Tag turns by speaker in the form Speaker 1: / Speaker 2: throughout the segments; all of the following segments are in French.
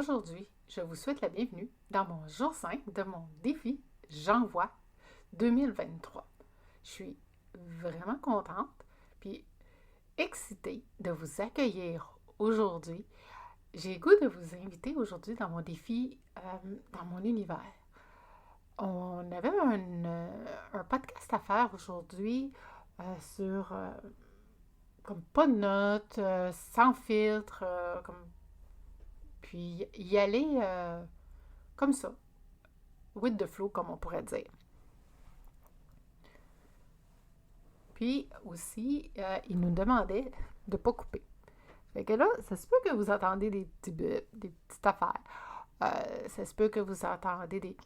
Speaker 1: Aujourd'hui, je vous souhaite la bienvenue dans mon jour 5 de mon défi J'envoie 2023. Je suis vraiment contente puis excitée de vous accueillir aujourd'hui. J'ai le goût de vous inviter aujourd'hui dans mon défi, dans mon univers. On avait un podcast à faire aujourd'hui sur comme pas de notes, sans filtre, puis y aller comme ça, with the flow, comme on pourrait dire. Puis aussi, il nous demandait de ne pas couper. Fait que là, ça se peut que vous entendez des petits bips, des petites affaires. Ça se peut que vous entendez des...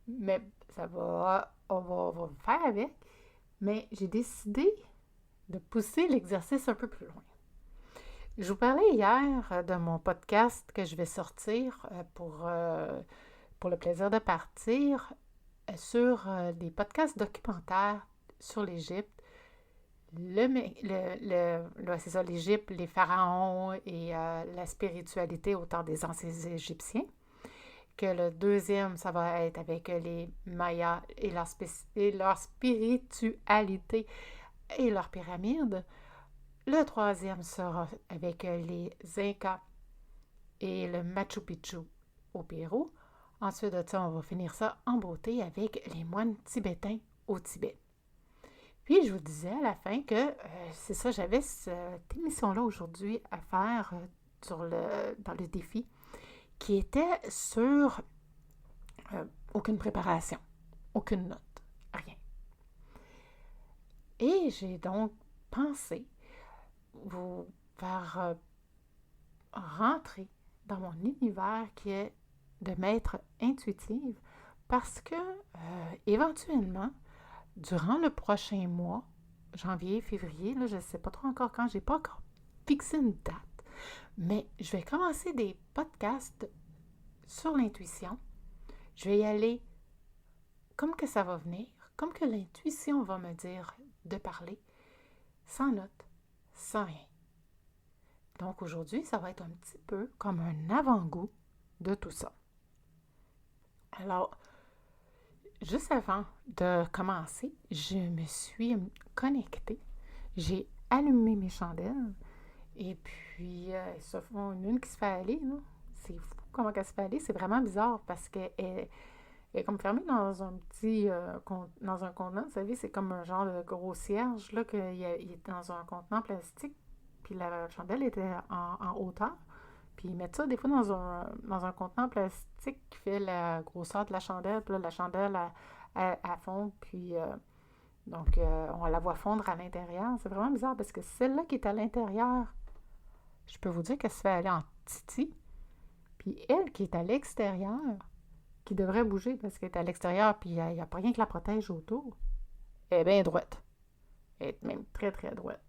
Speaker 1: Mais on va faire avec. Mais j'ai décidé de pousser l'exercice un peu plus loin. Je vous parlais hier de mon podcast que je vais sortir pour le plaisir de partir sur des podcasts documentaires sur l'Égypte. C'est ça, l'Égypte, les pharaons et la spiritualité au temps des anciens Égyptiens. Que le deuxième, ça va être avec les Mayas et leur spiritualité et leurs pyramides. Le troisième sera avec les Incas et le Machu Picchu au Pérou. Ensuite de ça, on va finir ça en beauté avec les moines tibétains au Tibet. Puis, je vous disais à la fin que c'est ça, j'avais cette émission-là aujourd'hui à faire dans le défi qui était sur aucune préparation, aucune note, rien. Et j'ai donc pensé vous faire rentrer dans mon univers qui est de m'être intuitive parce que éventuellement, durant le prochain mois, janvier, février, là, je ne sais pas trop encore quand, je n'ai pas encore fixé une date, mais je vais commencer des podcasts sur l'intuition. Je vais y aller comme que ça va venir, comme que l'intuition va me dire de parler, sans note, sans rien. Donc aujourd'hui, ça va être un petit peu comme un avant-goût de tout ça. Alors, juste avant de commencer, je me suis connectée. J'ai allumé mes chandelles et puis ça fait une qui se fait aller. Là. C'est fou comment elle se fait aller. C'est vraiment bizarre parce qu'elle est comme fermée dans un petit dans un contenant. Vous savez, c'est comme un genre de gros cierge là, il est dans un contenant plastique. Puis la chandelle était en hauteur. Puis ils mettent ça des fois dans un contenant plastique qui fait la grosseur de la chandelle. Puis là, la chandelle, elle fond. Puis donc, on la voit fondre à l'intérieur. C'est vraiment bizarre parce que celle-là qui est à l'intérieur, je peux vous dire qu'elle se fait aller en titi. Puis elle qui est à l'extérieur, qui devrait bouger parce qu'elle est à l'extérieur, puis il n'y a pas rien qui la protège autour, elle est bien droite. Elle est même très, très droite.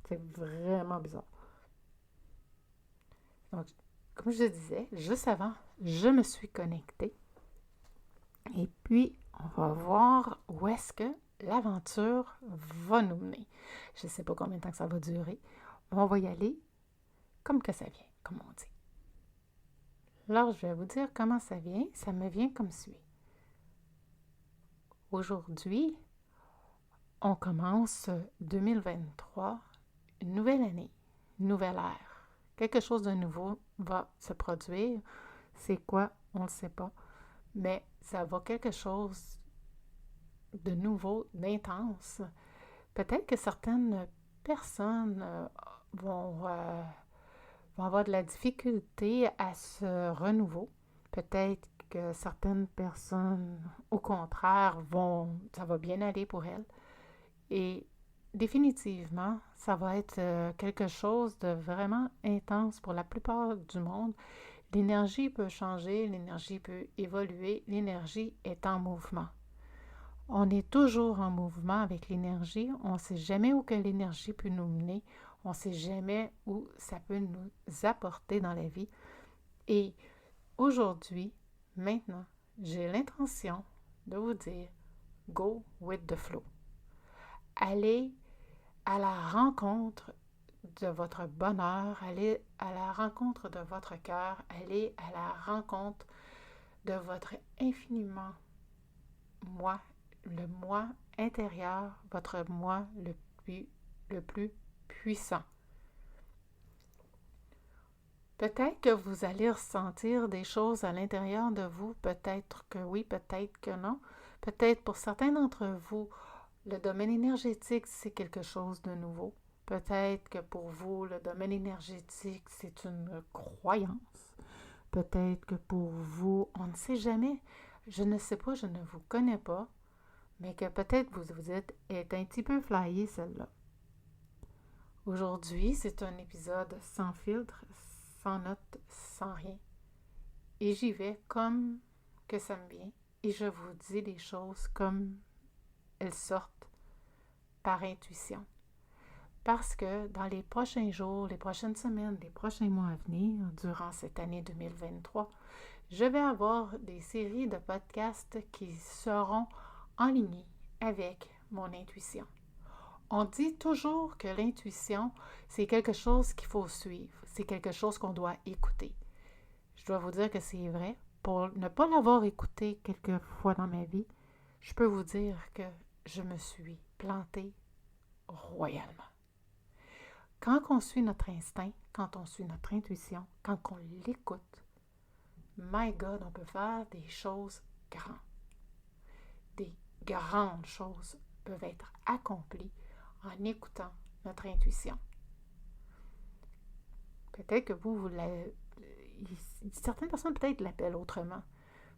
Speaker 1: C'est vraiment bizarre. Donc, comme je disais, juste avant, je me suis connectée. Et puis, on va voir où est-ce que l'aventure va nous mener. Je ne sais pas combien de temps que ça va durer. On va y aller comme que ça vient, comme on dit. Alors, je vais vous dire comment ça vient. Ça me vient comme suit. Aujourd'hui, on commence 2023, une nouvelle année, une nouvelle ère. Quelque chose de nouveau va se produire. C'est quoi? On ne le sait pas. Mais ça va quelque chose de nouveau, d'intense. Peut-être que certaines personnes vont avoir de la difficulté à ce renouveau. Peut-être que certaines personnes, au contraire, ça va bien aller pour elles. Et définitivement, ça va être quelque chose de vraiment intense pour la plupart du monde. L'énergie peut changer, l'énergie peut évoluer, l'énergie est en mouvement. On est toujours en mouvement avec l'énergie, on ne sait jamais où que l'énergie peut nous mener, on ne sait jamais où ça peut nous apporter dans la vie. Et aujourd'hui, maintenant, j'ai l'intention de vous dire « Go with the flow ». Allez à la rencontre de votre bonheur, allez à la rencontre de votre cœur, allez à la rencontre de votre infiniment moi, le moi intérieur, votre moi le plus puissant. Peut-être que vous allez ressentir des choses à l'intérieur de vous, peut-être que oui, peut-être que non. Peut-être pour certains d'entre vous, le domaine énergétique, c'est quelque chose de nouveau. Peut-être que pour vous, le domaine énergétique, c'est une croyance. Peut-être que pour vous, on ne sait jamais. Je ne sais pas, je ne vous connais pas, mais que peut-être vous est un petit peu flyée celle-là. Aujourd'hui, c'est un épisode sans filtre, sans notes, sans rien. Et j'y vais comme que ça me vient. Et je vous dis les choses comme elles sortent par intuition. Parce que dans les prochains jours, les prochaines semaines, les prochains mois à venir, durant cette année 2023, je vais avoir des séries de podcasts qui seront en ligne avec mon intuition. On dit toujours que l'intuition, c'est quelque chose qu'il faut suivre, c'est quelque chose qu'on doit écouter. Je dois vous dire que c'est vrai. Pour ne pas l'avoir écouté quelques fois dans ma vie, je peux vous dire que je me suis plantée royalement. Quand on suit notre instinct, quand on suit notre intuition, quand on l'écoute, my God, on peut faire des choses grandes. Des grandes choses peuvent être accomplies en écoutant notre intuition. Peut-être que certaines personnes peut-être l'appellent autrement,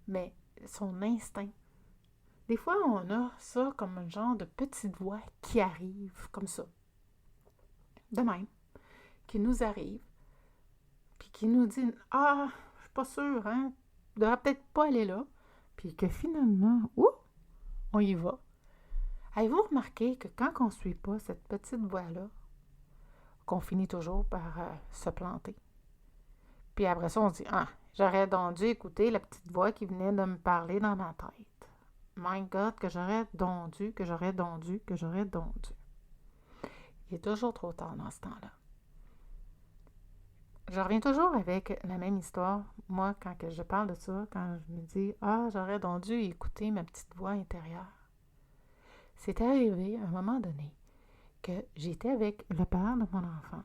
Speaker 1: mais son instinct. Des fois, on a ça comme un genre de petite voix qui arrive comme ça. De même, qui nous arrive, puis qui nous dit « Ah, je suis pas sûre, hein, je devrais peut-être pas aller là. » Puis que finalement, on y va. Avez-vous remarqué que quand on ne suit pas cette petite voix-là, qu'on finit toujours par se planter? Puis après ça, on se dit « Ah, j'aurais donc dû écouter la petite voix qui venait de me parler dans ma tête. My God, que j'aurais donc dû. Il est toujours trop tard dans ce temps-là. » Je reviens toujours avec la même histoire. Moi, quand je parle de ça, quand je me dis « Ah, j'aurais donc dû écouter ma petite voix intérieure. » C'est arrivé à un moment donné que j'étais avec le père de mon enfant,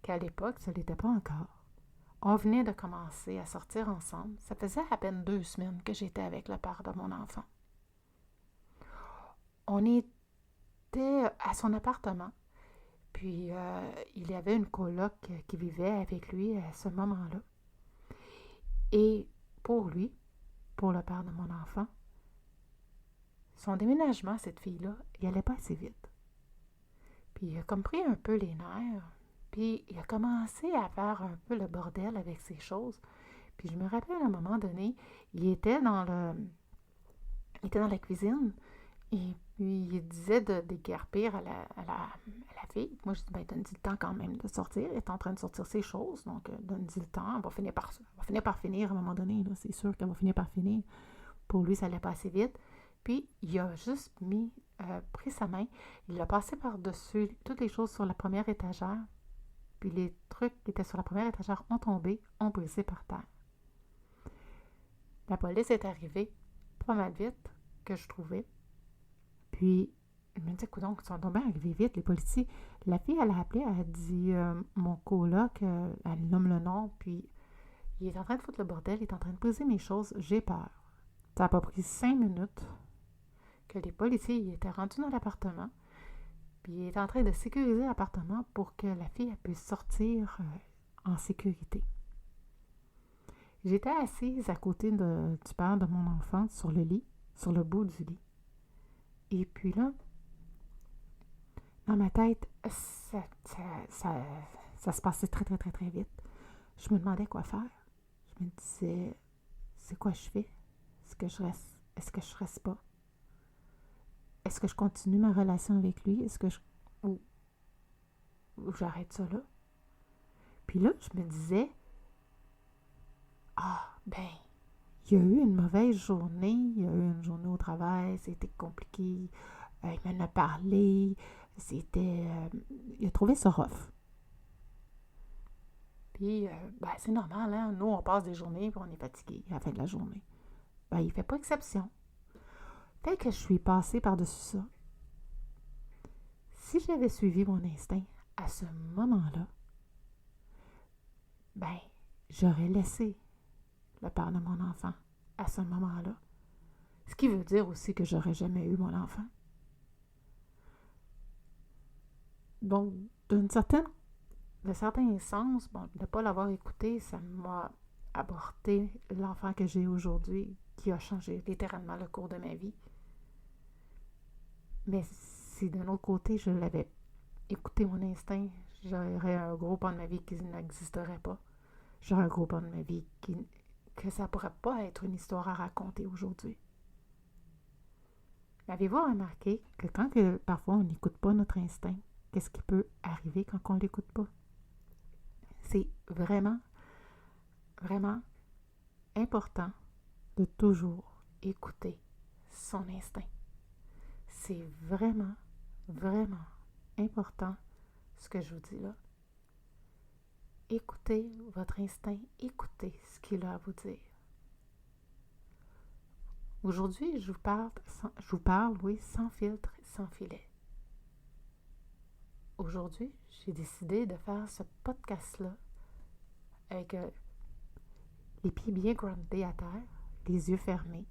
Speaker 1: qu'à l'époque, ce n'était pas encore. On venait de commencer à sortir ensemble. Ça faisait à peine 2 semaines que j'étais avec le père de mon enfant. On était à son appartement. Puis, il y avait une coloc qui vivait avec lui à ce moment-là. Et pour lui, pour le père de mon enfant, son déménagement, cette fille-là, il n'allait pas assez vite. Puis, il a comme pris un peu les nerfs. Puis, il a commencé à faire un peu le bordel avec ses choses. Puis, je me rappelle à un moment donné, il était dans la cuisine. Et puis, il disait de déguerpir à la fille. Moi, je dis, ben, donne-y le temps quand même de sortir. Elle est en train de sortir ses choses, donc donne-y le temps. Elle va finir par finir à un moment donné. Là. C'est sûr qu'elle va finir par finir. Pour lui, ça allait pas assez vite. Puis, il a juste pris sa main. Il l'a passé par-dessus toutes les choses sur la première étagère. Puis, les trucs qui étaient sur la première étagère ont tombé, ont brisé par terre. La police est arrivée pas mal vite, que je trouvais. Puis, je me dis, coudonc, ils sont tombés arrivés vite, les policiers. La fille, elle a appelé, elle a dit, mon coloc, elle nomme le nom, puis il est en train de foutre le bordel, il est en train de briser mes choses, j'ai peur. Ça n'a pas pris 5 minutes que les policiers étaient rendus dans l'appartement, puis il est en train de sécuriser l'appartement pour que la fille puisse sortir en sécurité. J'étais assise à côté du père de mon enfant sur le lit, sur le bout du lit. Et puis là, dans ma tête, ça se passait très, très, très, très vite. Je me demandais quoi faire. Je me disais, c'est quoi je fais? Est-ce que je reste? Est-ce que je reste pas? Est-ce que je continue ma relation avec lui? Est-ce que ou j'arrête ça là? Puis là, je me disais, ben, il y a eu une mauvaise journée. Il y a eu une journée au travail. C'était compliqué. Il m'en a parlé. Il a trouvé ça rough. Puis, c'est normal, hein? Nous, on passe des journées, puis on est fatigué à la fin de la journée. Il ne fait pas exception. Fait que je suis passée par-dessus ça. Si j'avais suivi mon instinct à ce moment-là, j'aurais laissé le père de mon enfant à ce moment-là. Ce qui veut dire aussi que j'aurais jamais eu mon enfant. Donc, de certains sens, de ne pas l'avoir écouté, ça m'a apporté l'enfant que j'ai aujourd'hui, qui a changé littéralement le cours de ma vie. Mais si d'un autre côté, je l'avais écouté mon instinct, j'aurais un gros pan de ma vie qui n'existerait pas. J'aurais un gros pan de ma vie que ça ne pourrait pas être une histoire à raconter aujourd'hui. Avez-vous remarqué que parfois on n'écoute pas notre instinct, qu'est-ce qui peut arriver quand on ne l'écoute pas? C'est vraiment, vraiment important de toujours écouter son instinct. C'est vraiment, vraiment important ce que je vous dis là. Écoutez votre instinct, écoutez ce qu'il a à vous dire. Aujourd'hui, je vous parle, sans filtre, sans filet. Aujourd'hui, j'ai décidé de faire ce podcast-là avec les pieds bien groundés à terre, les yeux fermés,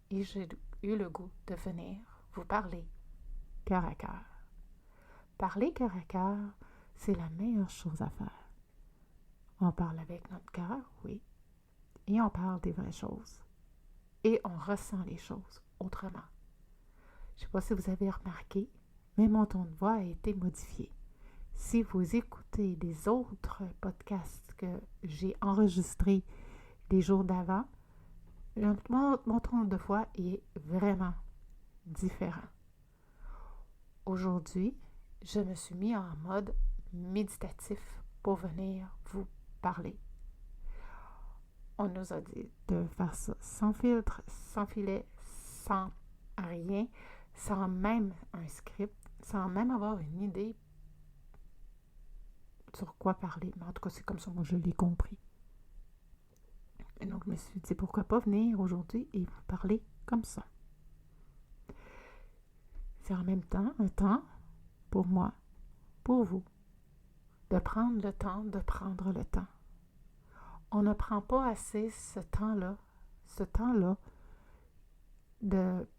Speaker 1: et j'ai eu le goût de venir vous parler cœur à cœur. Parler cœur à cœur, c'est la meilleure chose à faire. On parle avec notre cœur, oui, et on parle des vraies choses. Et on ressent les choses autrement. Je ne sais pas si vous avez remarqué, mais mon ton de voix a été modifié. Si vous écoutez les autres podcasts que j'ai enregistrés les jours d'avant, mon ton de voix est vraiment différent. Aujourd'hui, je me suis mis en mode méditatif pour venir vous parler. On nous a dit de faire ça sans filtre, sans filet, sans rien, sans même un script, sans même avoir une idée sur quoi parler. Mais en tout cas, c'est comme ça, moi, je l'ai compris. Et donc, je me suis dit, pourquoi pas venir aujourd'hui et vous parler comme ça. C'est en même temps un temps pour moi, pour vous, de prendre le temps de prendre le temps. On ne prend pas assez ce temps-là de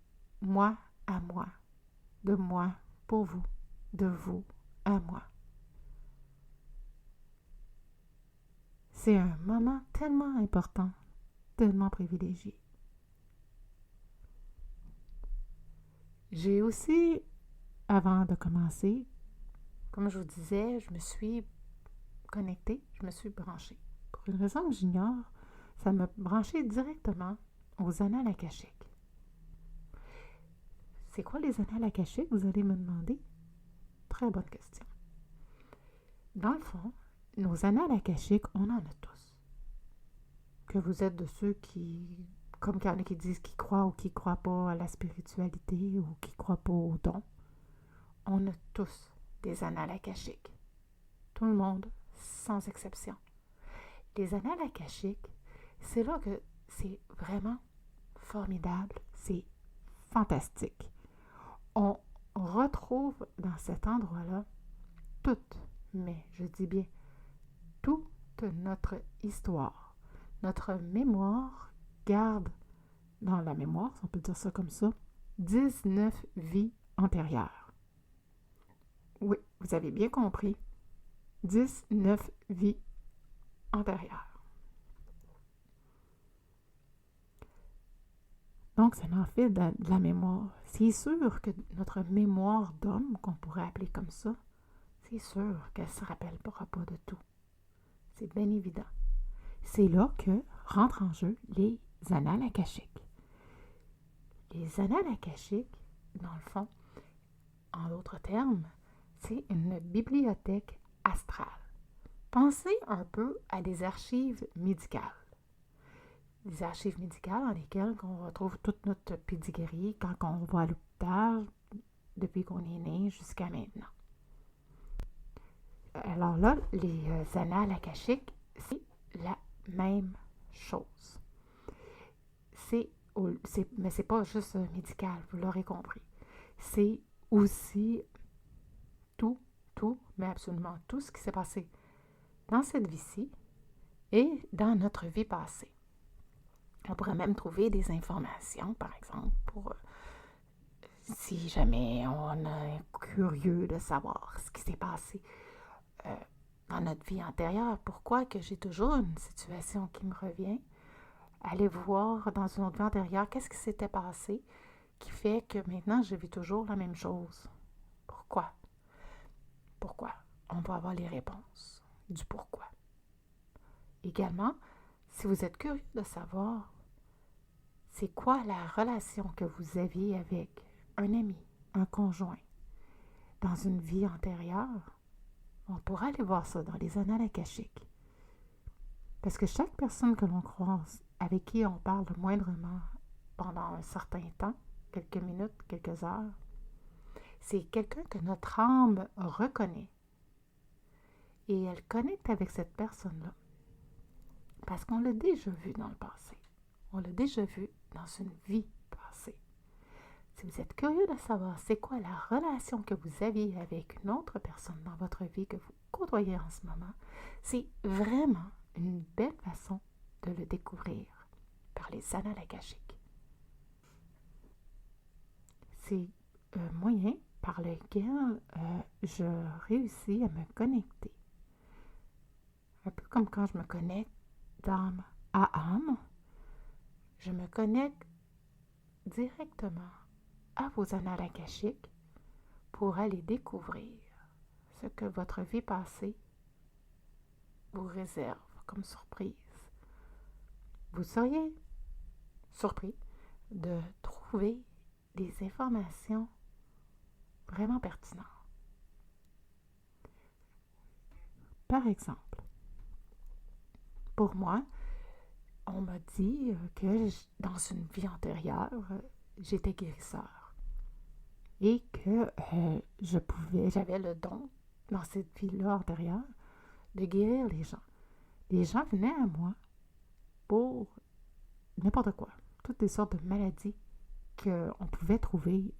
Speaker 1: moi à moi, de moi pour vous, de vous à moi. C'est un moment tellement important, tellement privilégié. J'ai aussi, avant de commencer, comme je vous disais, je me suis connectée, je me suis branchée. Pour une raison que j'ignore, ça m'a branché directement aux annales akashiques. C'est quoi les annales akashiques, vous allez me demander? Très bonne question. Dans le fond, nos annales akashiques, on en a tous. Que vous êtes de ceux qui, comme il y en a qui disent qu'ils croient ou qui ne croient pas à la spiritualité ou qui ne croient pas aux dons, on a tous des annales akashiques. Tout le monde, sans exception. Les annales akashiques, c'est là que c'est vraiment formidable, c'est fantastique. On retrouve dans cet endroit-là toute, mais je dis bien toute notre histoire. Notre mémoire garde dans la mémoire, si on peut dire ça comme ça, 19 vies antérieures. Oui, vous avez bien compris. 19 vies antérieures. Donc, ça en fait de la mémoire. C'est sûr que notre mémoire d'homme, qu'on pourrait appeler comme ça, c'est sûr qu'elle ne se rappellera pas de tout. C'est bien évident. C'est là que rentrent en jeu les annales akashiques. Les annales akashiques, dans le fond, en d'autres termes, c'est une bibliothèque astrale. Pensez un peu à des archives médicales. Des archives médicales dans lesquelles on retrouve toute notre pédigree quand on va à l'hôpital, depuis qu'on est né jusqu'à maintenant. Alors là, les annales akashiques, C'est la même chose. Mais c'est pas juste médical, vous l'aurez compris. C'est aussi mais absolument tout ce qui s'est passé dans cette vie-ci et dans notre vie passée. On pourrait même trouver des informations, par exemple, pour si jamais on est curieux de savoir ce qui s'est passé dans notre vie antérieure. Pourquoi que j'ai toujours une situation qui me revient? Aller voir dans une autre vie antérieure qu'est-ce qui s'était passé qui fait que maintenant je vis toujours la même chose. Pourquoi? Pourquoi? On va avoir les réponses du pourquoi. Également, si vous êtes curieux de savoir c'est quoi la relation que vous aviez avec un ami, un conjoint, dans une vie antérieure, on pourra aller voir ça dans les annales akashiques. Parce que chaque personne que l'on croise, avec qui on parle moindrement pendant un certain temps, quelques minutes, quelques heures, c'est quelqu'un que notre âme reconnaît. Et elle connecte avec cette personne-là. Parce qu'on l'a déjà vu dans le passé. On l'a déjà vu dans une vie passée. Si vous êtes curieux de savoir c'est quoi la relation que vous aviez avec une autre personne dans votre vie que vous côtoyez en ce moment, c'est vraiment une belle façon de le découvrir par les annales akashiques. C'est un moyen par lequel je réussis à me connecter. Un peu comme quand je me connecte d'âme à âme, je me connecte directement à vos annales akashiques pour aller découvrir ce que votre vie passée vous réserve comme surprise. Vous seriez surpris de trouver des informations vraiment pertinentes. Par exemple, pour moi, on m'a dit que dans une vie antérieure, j'étais guérisseur et que j'avais le don dans cette vie-là antérieure de guérir les gens. Les gens venaient à moi pour n'importe quoi, toutes les sortes de maladies qu'on pouvait trouver.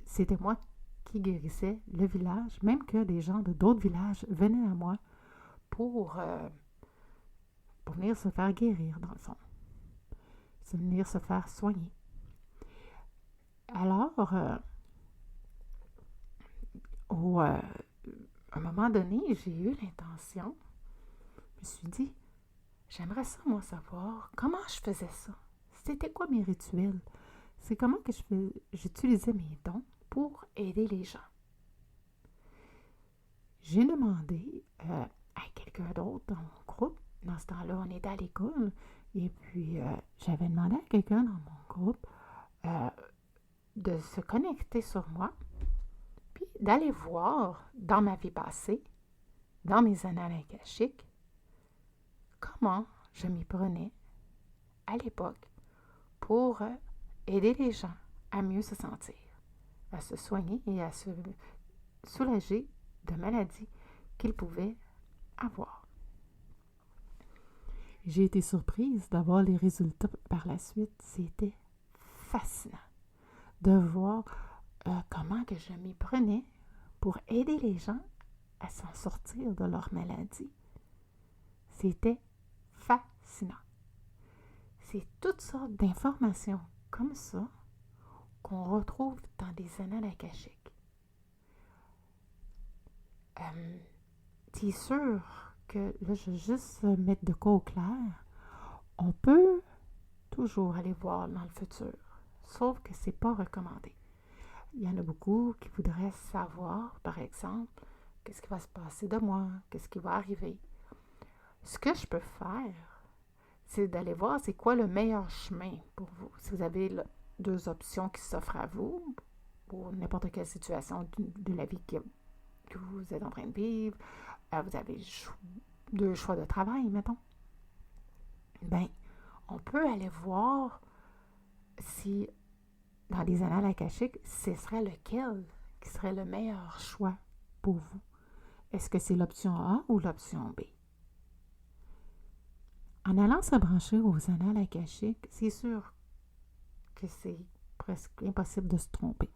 Speaker 1: C'était moi qui guérissais le village, même que des gens de d'autres villages venaient à moi pour venir se faire guérir, dans le fond. Venir se faire soigner. Alors, à un moment donné, j'ai eu l'intention, je me suis dit, j'aimerais ça, moi, savoir comment je faisais ça. C'était quoi mes rituels? C'est comment que j'utilisais mes dons pour aider les gens. J'ai demandé à quelqu'un d'autre dans mon groupe. Dans ce temps-là, on était à l'école. Et puis, j'avais demandé à quelqu'un dans mon groupe de se connecter sur moi, puis d'aller voir dans ma vie passée, dans mes annales akashiques, comment je m'y prenais à l'époque pour aider les gens à mieux se sentir, à se soigner et à se soulager de maladies qu'ils pouvaient avoir. J'ai été surprise d'avoir les résultats par la suite. C'était fascinant de voir comment que je m'y prenais pour aider les gens à s'en sortir de leur maladie. C'était fascinant. C'est toutes sortes d'informations comme ça qu'on retrouve dans des annales akashiques. C'est sûr que là, je vais juste mettre de quoi au clair. On peut toujours aller voir dans le futur, sauf que c'est pas recommandé. Il y en a beaucoup qui voudraient savoir, par exemple, qu'est-ce qui va se passer de moi, qu'est-ce qui va arriver. Ce que je peux faire, c'est d'aller voir c'est quoi le meilleur chemin pour vous. Si vous avez deux options qui s'offrent à vous, pour n'importe quelle situation de la vie que vous êtes en train de vivre, vous avez deux choix de travail, mettons. Ben, on peut aller voir si, dans les annales akashiques, ce serait lequel qui serait le meilleur choix pour vous. Est-ce que c'est l'option A ou l'option B? En allant se brancher aux annales akashiques, c'est sûr que c'est presque impossible de se tromper.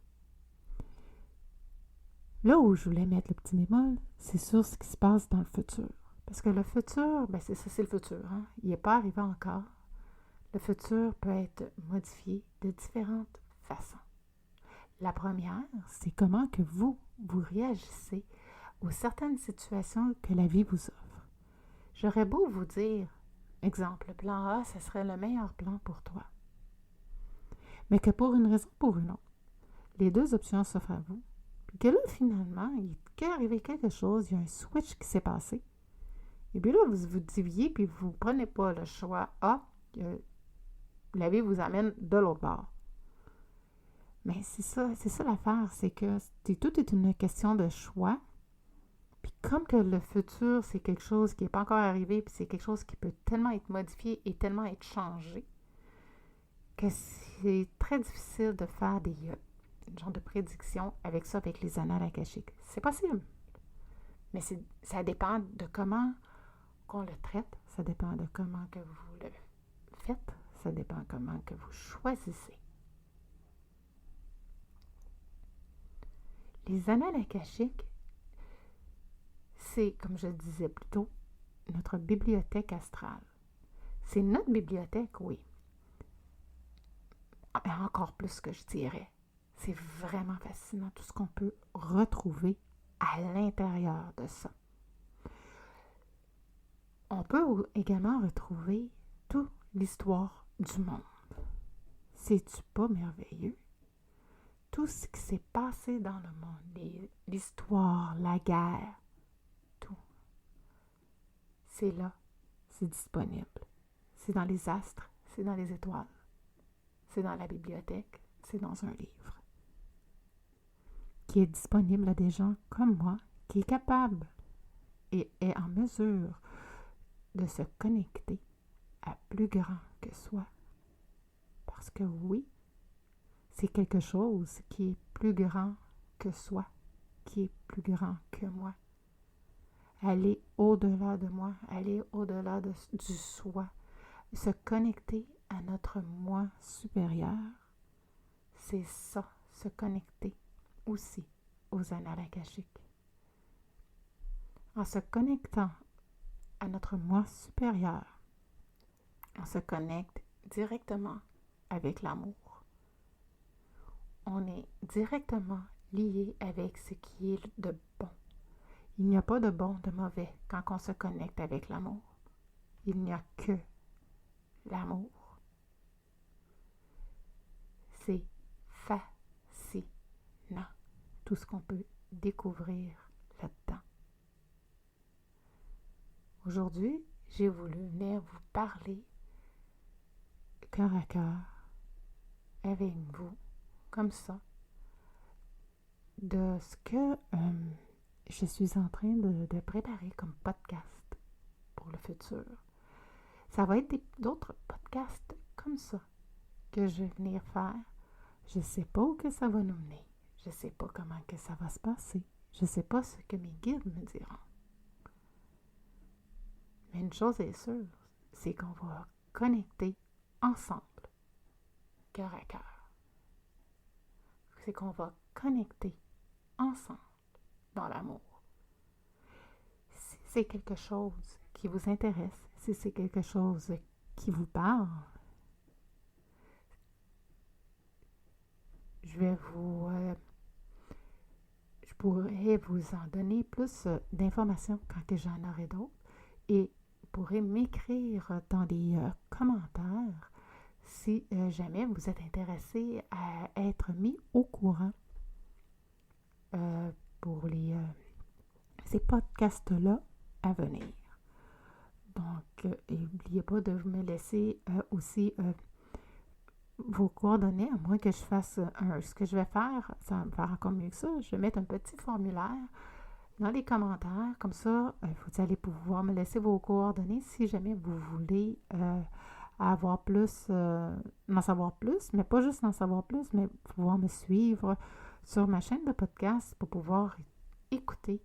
Speaker 1: Là où je voulais mettre le petit bémol, c'est sur ce qui se passe dans le futur. Parce que le futur, ben c'est ça, c'est le futur. Hein? Il n'est pas arrivé encore. Le futur peut être modifié de différentes façons. La première, c'est comment que vous réagissez aux certaines situations que la vie vous offre. J'aurais beau vous dire, exemple, le plan A, ce serait le meilleur plan pour toi. Mais que pour une raison ou pour une autre, les deux options s'offrent à vous. Puis que là, finalement, il est arrivé quelque chose, il y a un switch qui s'est passé. Et puis là, vous vous diviez, puis vous ne prenez pas le choix A, la vie vous amène de l'autre bord. Mais c'est ça l'affaire, c'est que tout est une question de choix. Puis comme que le futur, c'est quelque chose qui n'est pas encore arrivé, puis c'est quelque chose qui peut tellement être modifié et tellement être changé, que c'est très difficile de faire des genres de prédictions avec ça, avec les annales akashiques. C'est possible. Mais ça dépend de comment qu'on le traite, ça dépend de comment que vous le faites, ça dépend comment que vous choisissez. Les annales akashiques, c'est, comme je le disais plus tôt, notre bibliothèque astrale. C'est notre bibliothèque, oui. Mais encore plus que je dirais. C'est vraiment fascinant tout ce qu'on peut retrouver à l'intérieur de ça. On peut également retrouver toute l'histoire du monde. C'est-tu pas merveilleux? Tout ce qui s'est passé dans le monde, l'histoire, la guerre, tout. C'est là, c'est disponible. C'est dans les astres, c'est dans les étoiles, c'est dans la bibliothèque, c'est dans un livre. Qui est disponible à des gens comme moi, qui est capable et est en mesure de se connecter à plus grand que soi. Parce que oui, c'est quelque chose qui est plus grand que soi, qui est plus grand que moi. Aller au-delà de moi, aller au-delà du soi, se connecter à notre moi supérieur, c'est ça, se connecter aussi aux annales akashiques. En se connectant à notre moi supérieur, on se connecte directement avec l'amour. On est directement lié avec ce qui est de bon. Il n'y a pas de bon, de mauvais quand on se connecte avec l'amour. Il n'y a que l'amour. C'est fascinant tout ce qu'on peut découvrir là-dedans. Aujourd'hui, j'ai voulu venir vous parler cœur à cœur avec vous, comme ça, de ce que je suis en train de préparer comme podcast pour le futur. Ça va être d'autres podcasts comme ça que je vais venir faire. Je ne sais pas où que ça va nous mener. Je ne sais pas comment que ça va se passer. Je ne sais pas ce que mes guides me diront. Mais une chose est sûre, c'est qu'on va connecter ensemble, cœur à cœur. C'est qu'on va connecter ensemble dans l'amour. Si c'est quelque chose qui vous intéresse, si c'est quelque chose qui vous parle, je pourrais vous en donner plus d'informations quand que j'en aurai d'autres et pourrez m'écrire dans les commentaires si jamais vous êtes intéressé à être mis au courant pour ces podcasts-là à venir. Donc, n'oubliez pas de me laisser aussi vos coordonnées, à moins que je fasse ce que je vais faire, ça va me faire encore mieux que ça. Je vais mettre un petit formulaire dans les commentaires, comme ça, vous allez pouvoir me laisser vos coordonnées si jamais vous voulez avoir plus, en savoir plus, mais pas juste en savoir plus, mais pouvoir me suivre sur ma chaîne de podcast pour pouvoir écouter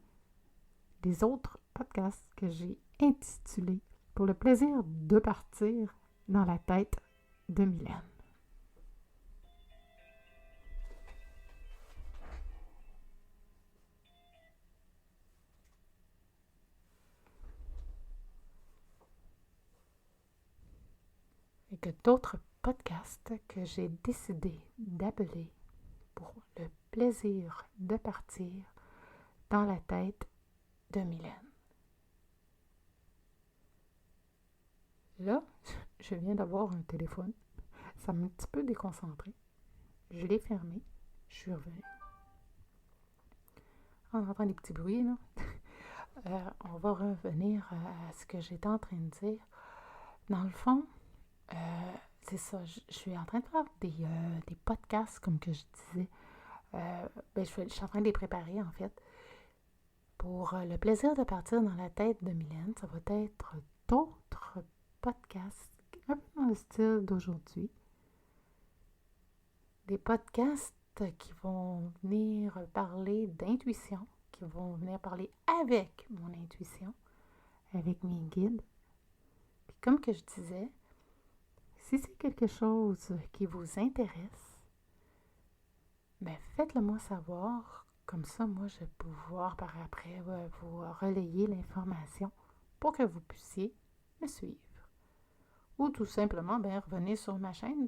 Speaker 1: les autres podcasts que j'ai intitulés pour le plaisir de partir dans la tête de Mylène. Et que d'autres podcasts que j'ai décidé d'appeler pour le plaisir de partir dans la tête de Mylène. Là, je viens d'avoir un téléphone. Ça m'a un petit peu déconcentré. Je l'ai fermé. Je suis revenue. On entend des petits bruits, là. On va revenir à ce que j'étais en train de dire. Dans le fond, c'est ça. Je suis en train de faire des podcasts, comme que je disais. Je suis en train de les préparer, en fait. Pour le plaisir de partir dans la tête de Mylène, ça va être d'autres podcasts, un peu dans le style d'aujourd'hui. Des podcasts qui vont venir parler d'intuition, qui vont venir parler avec mon intuition, avec mes guides. Puis comme que je disais, si c'est quelque chose qui vous intéresse, faites-le moi savoir. Comme ça, moi, je vais pouvoir par après vous relayer l'information pour que vous puissiez me suivre. Ou tout simplement, revenez sur ma chaîne.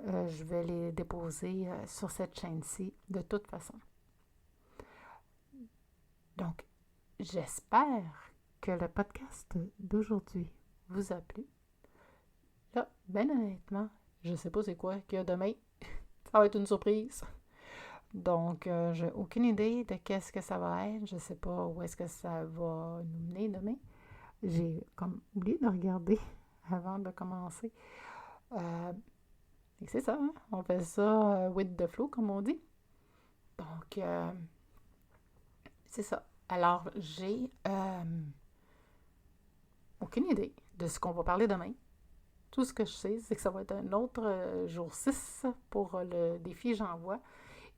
Speaker 1: Je vais les déposer sur cette chaîne-ci de toute façon. Donc, j'espère que le podcast d'aujourd'hui vous a plu. Là, honnêtement, je ne sais pas c'est quoi qu'il y a demain. Ça va être une surprise. Donc, j'ai aucune idée de qu'est-ce que ça va être. Je ne sais pas où est-ce que ça va nous mener demain. J'ai comme oublié de regarder avant de commencer. Et c'est ça, hein? On fait ça with the flow, comme on dit. Donc, c'est ça. Alors, j'ai aucune idée de ce qu'on va parler demain. Tout ce que je sais, c'est que ça va être un autre jour 6 pour le défi J'envoie.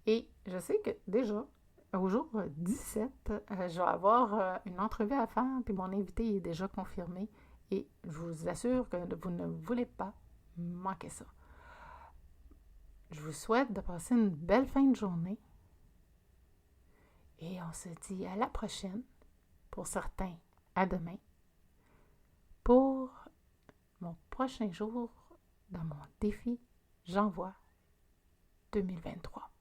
Speaker 1: Et je sais que déjà, au jour 17, je vais avoir une entrevue à faire, puis mon invité est déjà confirmé. Et je vous assure que vous ne voulez pas manquer ça. Je vous souhaite de passer une belle fin de journée. Et on se dit à la prochaine, pour certains, à demain, pour mon prochain jour dans mon défi J'envoie 2023.